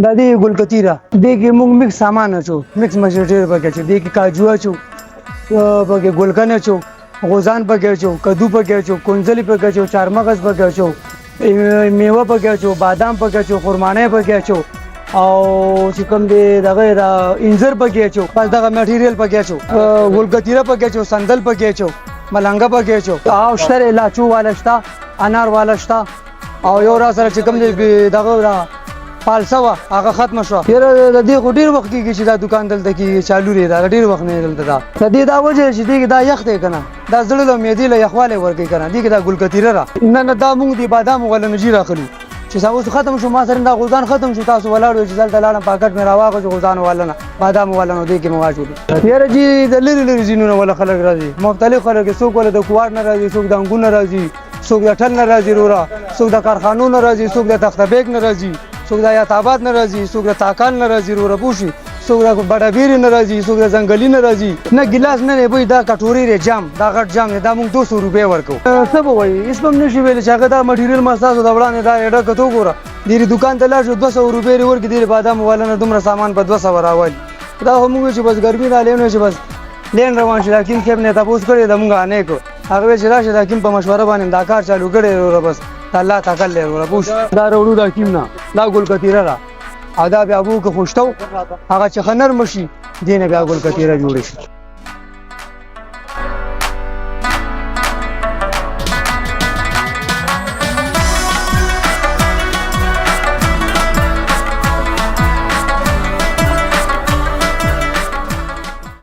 دا دی ګل کتیره دې کې موږ مکس سامان اچو مکس مشروټیر پکې اچو دې کې کاجو اچو پکې ګلکن اچو غوزان پکې اچو کدو پکې اچو کونځلې پکې اچو چارمغز پکې اچو میوه پکې اچو بادام پکې اچو خرمانه پکې اچو او چې کوم دی دغه انځر پکې اچو بس دغه میټیریل پکې اچو ګل کتیره پکې اچو سندل پکې اچو ملنګه پکې اچو او شتر لاچو والا شته انار والا شته او یو را سره چې کوم دی دغه پالسا وا هغه ختم شو پیر د دې ډیر وخت کې چې دا دکان دلته کې چالو لري دا ډیر وخت نه دلته دا د دې دا وجه چې دې دا یخ دی کنه دا زړه له مېدی له یخواله ورګي کنه دې دا ګل کتیره را نه دا موږ دی بادام ولا نجی راخلو چې تاسو ختم شو ما سره دا غوزان ختم شو تاسو ولاړو چې دلته لاړم پاکټ مې راواغه غوزان ولنه بادام ولنه دې کې موجود یاره جی د لری لری زینونه ولا خلک راځي مختلف خلک څوک ول د کوار نه راځي څوک د انګون نه راځي څوک د ټل نه راځي رورا څوک د کارخانو نه راځي څوک د تختبیک نه راځي څوک د یاتاباد نه راځي څوک د تاکان نه راځي رورا پوشي څوک د بډابیر نه راځي څوک د ځنګلي نه راځي نه ګلاس نه وي دا کټوري ری جام دا غټ جام دا موږ 200 روپے ورکو څه به وایي اس په نشي ویل چې هغه دا مټیریل مستاسو د وړاندې دا اډه کتو ګوره ډیری دکان ته لاړ شو 200 روپے ورکې ډیری بادام ولنه دومره سامان په 200 راوړي دا هم چې بس ګرمي را لینو چې بس لین روان شي حکیم صاحب نه تاسو کړی د موږ نه کو هغه چې راشه د حکیم په مشوره باندې دا کار چالو کړی ورو بس الله تعالی له پوښ دا وروړو د حکیم نه دا ګل کتیره را ادا بیا ابو که خوشتو هغه چې خنر مشي دینه بیا ګل کتیره جوړ شي